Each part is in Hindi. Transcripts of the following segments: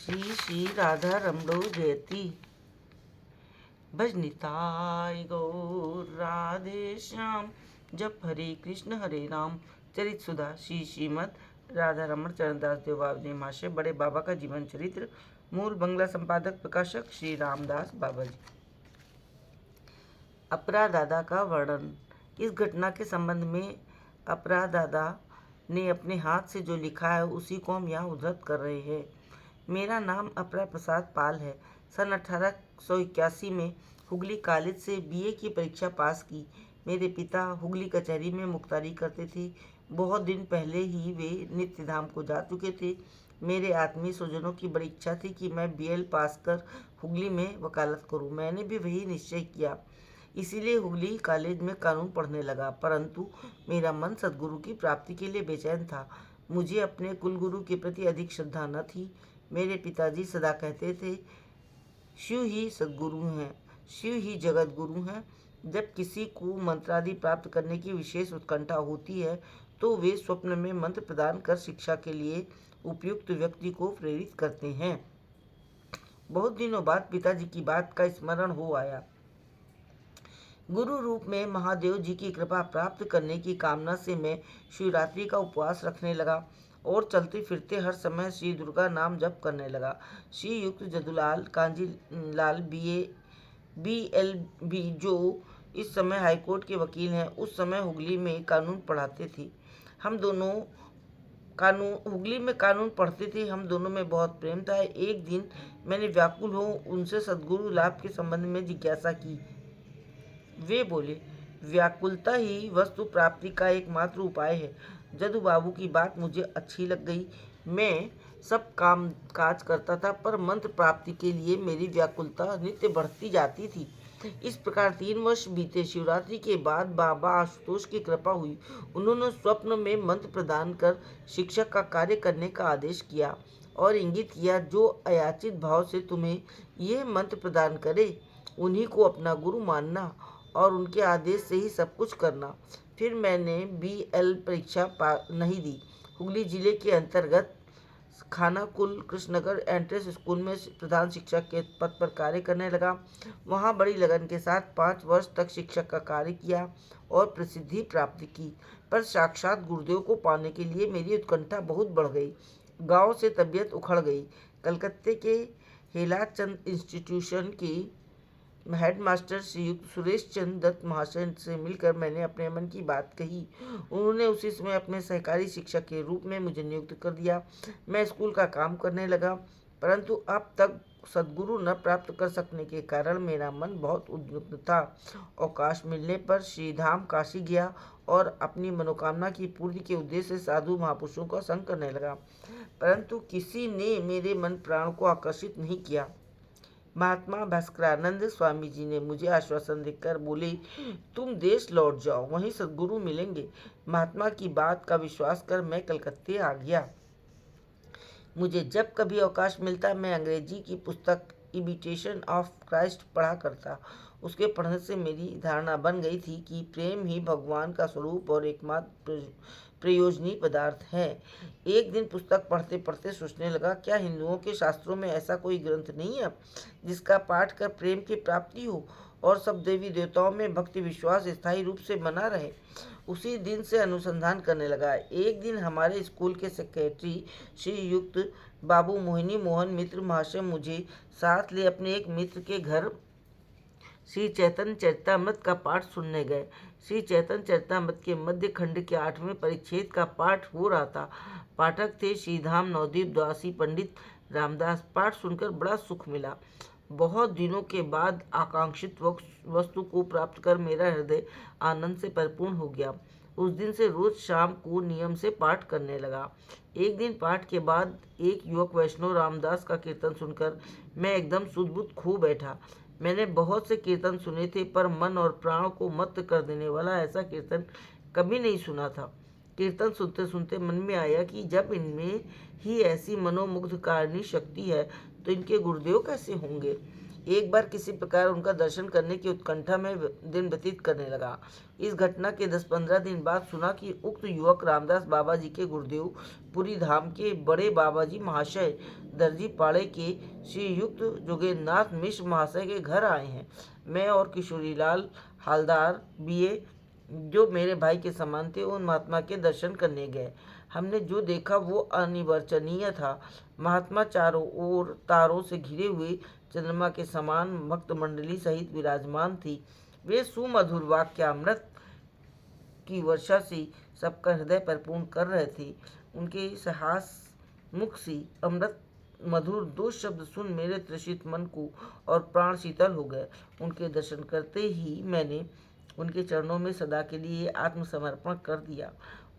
श्री श्री राधा रमणो जयति। भजनिताय गौर राधे श्याम। जप हरे राम चरित सुधा। श्री श्रीमद राधा रमण चरणदास देव बाबा जी महाशय, बड़े बाबा का जीवन चरित्र। मूल बंगला संपादक प्रकाशक श्री रामदास बाबा जी। अपरा दादा का वर्णन। इस घटना के संबंध में अपरा दादा ने अपने हाथ से जो लिखा है उसी को हम यहाँ उद्धृत कर रहे हैं। मेरा नाम अपरा प्रसाद पाल है। सन 1881 में हुगली कॉलेज से बीए की परीक्षा पास की। मेरे पिता हुगली कचहरी में मुख्तारी करते थे। बहुत दिन पहले ही वे नित्य धाम को जा चुके थे। मेरे आत्मीय स्वजनों की बड़ी इच्छा थी कि मैं बीएल पास कर हुगली में वकालत करूं। मैंने भी वही निश्चय किया, इसीलिए हुगली कॉलेज में कानून पढ़ने लगा। परंतु मेरा मन सद्गुरु की प्राप्ति के लिए बेचैन था। मुझे अपने कुलगुरु के प्रति अधिक श्रद्धा न थी। मेरे पिताजी सदा कहते थे, शिव ही सद्गुरु हैं, शिव ही जगत गुरु हैं। जब किसी को मंत्रादि प्राप्त करने की विशेष उत्कंठा होती है तो वे स्वप्न में मंत्र प्रदान कर शिक्षा के लिए उपयुक्त व्यक्ति को प्रेरित करते हैं। बहुत दिनों बाद पिताजी की बात का स्मरण हो आया। गुरु रूप में महादेव जी की कृपा प्राप्त करने की कामना से मैं शिवरात्रि का उपवास रखने लगा और चलते फिरते हर समय श्री दुर्गा नाम जप करने लगा। श्री युक्त जदुलाल कांजी लाल BLB, जो इस समय हाईकोर्ट के वकील हैं, उस समय हुगली में कानून पढ़ाते थे। हम दोनों हुगली में कानून पढ़ते थे। हम दोनों में बहुत प्रेम था। एक दिन मैंने व्याकुल हो उनसे सद्गुरु लाभ के संबंध में जिज्ञासा की। वे बोले, व्याकुलता ही वस्तु प्राप्ति का एकमात्र उपाय है। जदू बाबू की बात मुझे अच्छी लग गई। मैं सब काम काज करता था, पर मंत्र प्राप्ति के लिए मेरी व्याकुलता नित्य बढ़ती जाती थी। इस प्रकार 3 वर्ष बीते। शिवरात्रि के बाद बाबा आशुतोष की कृपा हुई। उन्होंने स्वप्न में मंत्र प्रदान कर शिक्षक का कार्य करने का आदेश किया और इंगित किया, जो अयाचित भाव से तुम्हें यह मंत्र प्रदान करे उन्हीं को अपना गुरु मानना और उनके आदेश से ही सब कुछ करना। फिर मैंने BL परीक्षा नहीं दी। हुगली जिले के अंतर्गत खानाकुल कृष्णनगर एंट्रेंस स्कूल में प्रधान शिक्षक के पद पर कार्य करने लगा। वहाँ बड़ी लगन के साथ 5 वर्ष तक शिक्षक का कार्य किया और प्रसिद्धि प्राप्त की। पर साक्षात गुरुदेव को पाने के लिए मेरी उत्कंठा बहुत बढ़ गई। गांव से तबीयत उखड़ गई। कलकत्ते के हेलाचंद इंस्टीट्यूशन की हेडमास्टर श्रीयुक्त सुरेश चंद्र दत्त महाशय से मिलकर मैंने अपने मन की बात कही। उन्होंने उसी समय अपने सहकारी शिक्षक के रूप में मुझे नियुक्त कर दिया। मैं स्कूल का काम करने लगा, परंतु अब तक सद्गुरु न प्राप्त कर सकने के कारण मेरा मन बहुत उद्विग्न था। अवकाश मिलने पर श्रीधाम काशी गया और अपनी मनोकामना की पूर्ति के उद्देश्य से साधु महापुरुषों का संग करने लगा, परंतु किसी ने मेरे मन प्राण को आकर्षित नहीं किया। महात्मा भास्करानंद स्वामी जी ने मुझे आश्वासन देकर बोले, तुम देश लौट जाओ, वहीं सद्गुरु मिलेंगे। महात्मा की बात का विश्वास कर मैं कलकत्ते आ गया। मुझे जब कभी अवकाश मिलता मैं अंग्रेजी की पुस्तक इमिटेशन ऑफ क्राइस्ट पढ़ा करता। उसके पढ़ने से मेरी धारणा बन गई थी कि प्रेम ही भगवान का स्वरूप और एकमात्र प्रयोजनीय पदार्थ है। एक दिन पुस्तक पढ़ते पढ़ते सोचने लगा, क्या हिंदुओं के शास्त्रों में ऐसा कोई ग्रंथ नहीं है जिसका पाठ कर प्रेम की प्राप्ति हो और सब देवी देवताओं में भक्ति विश्वास स्थायी रूप से बना रहे। उसी दिन से अनुसंधान करने लगा। एक दिन हमारे स्कूल के सेक्रेटरी श्रीयुक्त बाबू मोहिनी मोहन मित्र महाशय मुझे साथ ले अपने एक मित्र के घर श्री चैतन्य चरितामृत का पाठ सुनने गए। श्री चैतन्य चरितामृत के मध्य खंड के 8वें परिच्छेद का पाठ हो रहा था। पाठक थे श्रीधाम नवदीप द्वासी पंडित रामदास। पाठ सुनकर बड़ा सुख मिला। बहुत दिनों के बाद आकांक्षित वस्तु को प्राप्त कर मेरा हृदय आनंद से परिपूर्ण हो गया। उस दिन से रोज शाम को नियम से पाठ करने लगा। एक दिन पाठ के बाद एक युवक वैष्णव रामदास का कीर्तन सुनकर मैं एकदम सुध-बुध खो बैठा। मैंने बहुत से कीर्तन सुने थे, पर मन और प्राण को मत्त कर देने वाला ऐसा कीर्तन कभी नहीं सुना था। कीर्तन सुनते सुनते मन में आया कि जब इनमें ही ऐसी मनोमुग्धकारिणी शक्ति है तो इनके गुरुदेव कैसे होंगे। एक बार किसी प्रकार उनका दर्शन करने की उत्कंठा में दिन व्यतीत करने लगा। इस घटना के 10-15 दिन बाद सुना कि उक्त युवक रामदास बाबा जी के गुरुदेव पुरी धाम के बड़े बाबा जी महाशय दर्जी पाड़े के श्रीयुक्त जोगेंद्रनाथ मिश्र महाशय के घर आए हैं। मैं और किशोरीलाल हालदार बीए, जो मेरे भाई के समान थे, उन महात्मा के दर्शन करने गए। हमने जो देखा वो अनिवर्चनीय था। महात्मा चारों ओर तारों से घिरे हुए चंद्रमा के समान भक्त मंडली सहित विराजमान थी। वे सुमधुर वाक्यामृत की वर्षा से सबका हृदय परिपूर्ण कर रहे थे। उनके साहस मुख से अमृत मधुर दो शब्द सुन मेरे त्रसित मन को और प्राण शीतल हो गए। उनके दर्शन करते ही मैंने उनके चरणों में सदा के लिए आत्मसमर्पण कर दिया।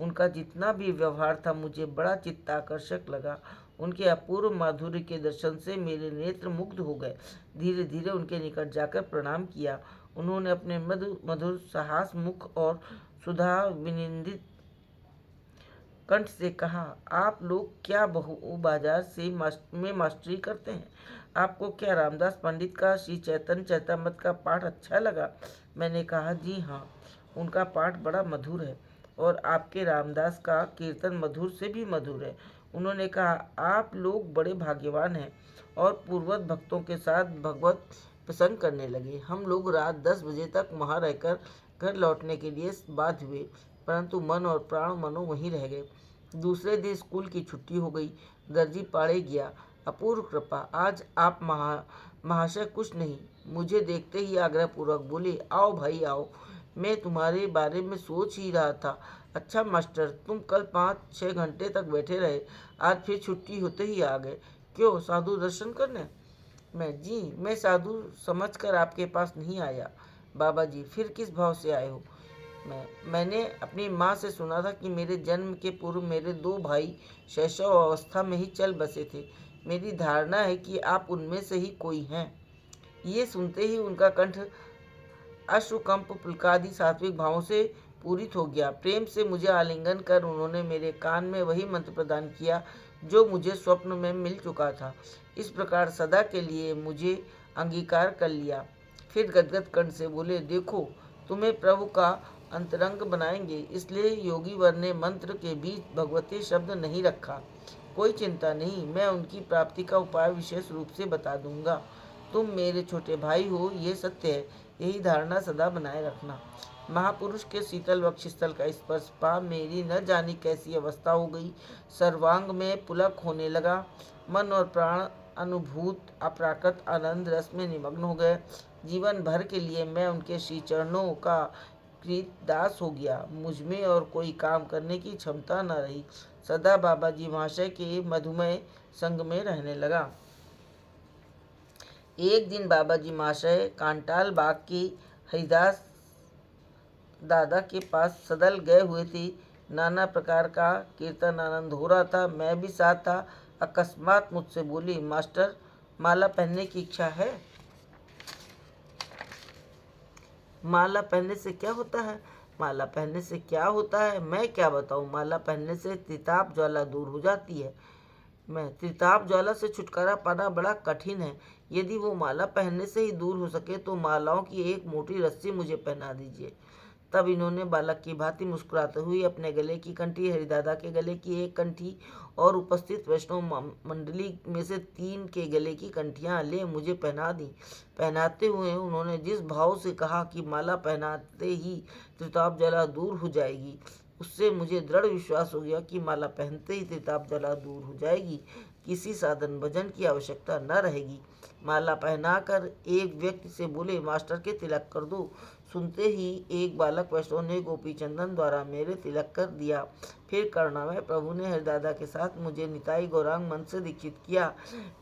उनका जितना भी व्यवहार था मुझे बड़ा चित्ताकर्षक लगा। उनके अपूर्व माधुर्य के दर्शन से मेरे नेत्र मुग्ध हो गए। धीरे धीरे उनके निकट जाकर प्रणाम किया। उन्होंने अपने मधुर साहस मुख और सुधा विनिंदित कंठ से कहा, आप लोग क्या बहु बाजार से में मास्टरी करते हैं? आपको क्या रामदास पंडित का श्री चैतन्य चैतामृत का पाठ अच्छा लगा? मैंने कहा, जी हाँ, उनका पाठ बड़ा मधुर है और आपके रामदास का कीर्तन मधुर से भी मधुर है। उन्होंने कहा, आप लोग बड़े भाग्यवान हैं और पूर्वत भक्तों के साथ भगवत प्रसंग करने लगे। हम लोग रात 10 बजे तक वहाँ रहकर घर लौटने के लिए बाध्य हुए, परंतु मन और प्राण मनो वहीं रह गए। दूसरे दिन स्कूल की छुट्टी हो गई। दर्जी पाड़े गया। अपूर्व कृपा, आज आप महाशय कुछ नहीं, मुझे देखते ही आग्रहपूर्वक बोले, आओ भाई आओ, मैं तुम्हारे बारे में सोच ही रहा था। अच्छा मास्टर, तुम कल 5-6 घंटे तक बैठे रहे, आज फिर छुट्टी होते ही आ गए। क्यों, साधु दर्शन करने? मैं साधु समझकर आपके पास नहीं आया। बाबा जी, फिर किस भाव से आए हो? मैंने अपनी माँ से सुना था कि मेरे जन्म के पूर्व मेरे 2 भाई शैशव अवस्था में ही चल बसे थे। मेरी धारणा है कि आप उनमें से ही कोई हैं। ये सुनते ही उनका कंठ अश्रुकंप पुलकादि सात्विक भावों से पूरित हो गया। प्रेम से मुझे आलिंगन कर उन्होंने मेरे कान में वही मंत्र प्रदान किया जो मुझे स्वप्न में मिल चुका था। इस प्रकार सदा के लिए मुझे अंगीकार कर लिया। फिर गदगद कंठ से बोले, देखो, तुम्हें प्रभु का अंतरंग बनाएंगे, इसलिए योगी वर ने मंत्र के बीच भगवती शब्द नहीं रखा। कोई चिंता नहीं, मैं उनकी प्राप्ति का उपाय विशेष रूप से बता दूंगा। तुम मेरे छोटे भाई हो, ये सत्य है, यही धारणा सदा बनाए रखना। महापुरुष के शीतल वक्षस्थल का स्पर्श पा मेरी न जानी कैसी अवस्था हो गई। सर्वांग में पुलक होने लगा। मन और प्राण अनुभूत अप्राकृत आनंद रस में निमग्न हो गए। जीवन भर के लिए मैं उनके श्री चरणों का कृत दास हो गया। मुझमें और कोई काम करने की क्षमता न रही। सदा बाबा जी महाशय के मधुमय संग में रहने लगा। एक दिन बाबा जी महाशय कांटाल बाग की हरिदास दादा के पास सदल गए हुए थे। नाना प्रकार का कीर्तन आनंद हो रहा था। मैं भी साथ था। अकस्मात मुझसे बोली, मास्टर, माला पहनने की इच्छा है? माला पहनने से क्या होता है? माला पहनने से क्या होता है मैं क्या बताऊं। माला पहनने से त्रिताप ज्वाला दूर हो जाती है। त्रिताप ज्वाला से छुटकारा पाना बड़ा कठिन है। यदि वो माला पहनने से ही दूर हो सके तो मालाओं की एक मोटी रस्सी मुझे पहना दीजिए। तब इन्होंने बालक की भांति मुस्कुराते हुए अपने गले की कंठी, हरिदादा के गले की एक कंठी और उपस्थित वैष्णव मंडली में से 3 के गले की कंठियां ले मुझे पहना दी। पहनाते हुए उन्होंने जिस भाव से कहा कि माला पहनाते ही त्रिताप ज्वाला दूर हो जाएगी, उससे मुझे दृढ़ विश्वास हो गया कि माला पहनते ही त्रिताप ज्वाला दूर हो जाएगी। किसी साधन भजन की आवश्यकता न रहेगी। माला पहनाकर एक व्यक्ति से बोले, मास्टर के तिलक कर दो। सुनते ही एक बालक वैष्णव ने गोपी चंदन द्वारा मेरे तिलक कर दिया। फिर करुणामय प्रभु ने हरिदादा के साथ मुझे निताई गौरांग मन से दीक्षित किया।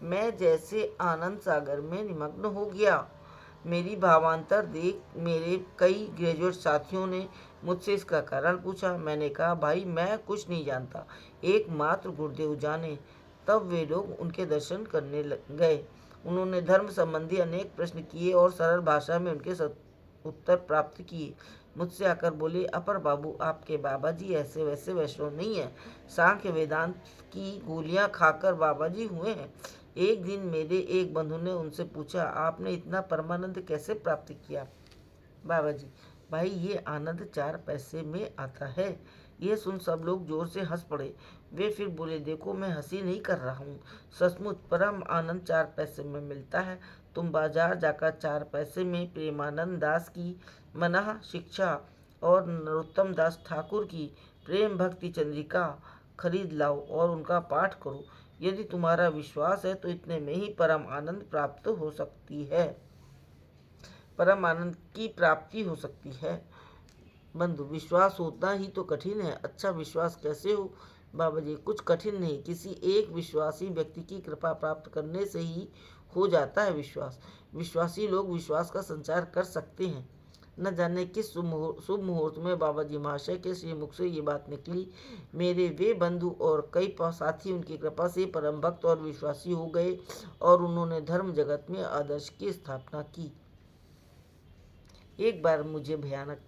मैं जैसे आनंद सागर में निमग्न हो गया। मेरी भावांतर देख मेरे कई ग्रेजुएट साथियों ने मुझसे इसका कारण पूछा। मैंने कहा, भाई, मैं कुछ नहीं जानता, एकमात्र गुरुदेव जाने। तब वे लोग उनके दर्शन करने गए। उन्होंने धर्म संबंधी अनेक प्रश्न किए और सरल भाषा में उनके उत्तर प्राप्त किए। मुझसे आकर बोले, अपर बाबू, आपके बाबा जी ऐसे वैसे वैष्णव नहीं है। सांख्य वेदांत की गोलियां खाकर बाबा जी हुए हैं। एक दिन मेरे एक बंधु ने उनसे पूछा, आपने इतना परमानंद कैसे प्राप्त किया? बाबा जी, भाई ये आनंद 4 पैसे में आता है। यह सुन सब लोग जोर से हंस पड़े। वे फिर बोले, देखो मैं हंसी नहीं कर रहा हूँ, सचमुच परम आनंद 4 पैसे में मिलता है। तुम बाजार जाकर 4 पैसे में प्रेमानंद दास की मनः शिक्षा और नरोत्तम दास ठाकुर की प्रेम भक्ति चंद्रिका खरीद लाओ और उनका पाठ करो। यदि तुम्हारा विश्वास है तो इतने में ही परम आनंद प्राप्त हो सकती है, परम आनंद की प्राप्ति हो सकती है। बंधु, विश्वास होना ही तो कठिन है। अच्छा विश्वास कैसे हो? बाबा जी, कुछ कठिन नहीं, किसी एक विश्वासी व्यक्ति की कृपा प्राप्त करने से ही हो जाता है विश्वास। विश्वासी लोग विश्वास का संचार कर सकते हैं। न जाने किस शुभ मुहूर्त में बाबा जी महाशय के श्री मुख से ये बात निकली। मेरे वे बंधु और कई साथी उनकी कृपा से परम भक्त और विश्वासी हो गए और उन्होंने धर्म जगत में आदर्श की स्थापना की। एक बार मुझे भयानक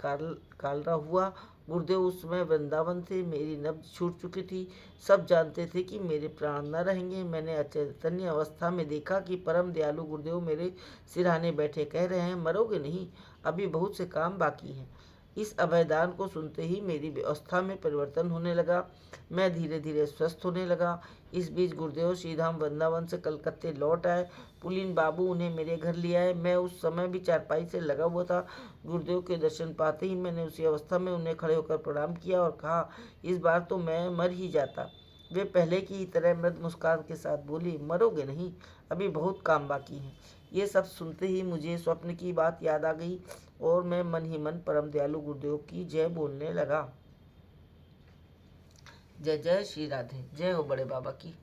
कालरा हुआ। गुरुदेव उस समय वृंदावन थे, मेरी नब्ज छूट चुकी थी। सब जानते थे कि मेरे प्राण न रहेंगे। मैंने अचैतन्य अवस्था में देखा कि परम दयालु गुरुदेव मेरे सिरहाने बैठे कह रहे हैं, मरोगे नहीं, अभी बहुत से काम बाकी हैं। इस अभयदान को सुनते ही मेरी व्यवस्था में परिवर्तन होने लगा। मैं धीरे धीरे स्वस्थ होने लगा। इस बीच गुरुदेव श्रीधाम वृंदावन से कलकत्ते लौट आए। पुलिन बाबू उन्हें मेरे घर ले आए। मैं उस समय भी चारपाई से लगा हुआ था। गुरुदेव के दर्शन पाते ही मैंने उसी अवस्था में उन्हें खड़े होकर प्रणाम किया और कहा, इस बार तो मैं मर ही जाता। वे पहले की ही तरह मृदु मुस्कान के साथ बोली, मरोगे नहीं, अभी बहुत काम बाकी है। ये सब सुनते ही मुझे स्वप्न की बात याद आ गई और मैं मन ही मन परम दयालु गुरुदेव की जय बोलने लगा। जय जय श्री राधे। जय हो बड़े बाबा की।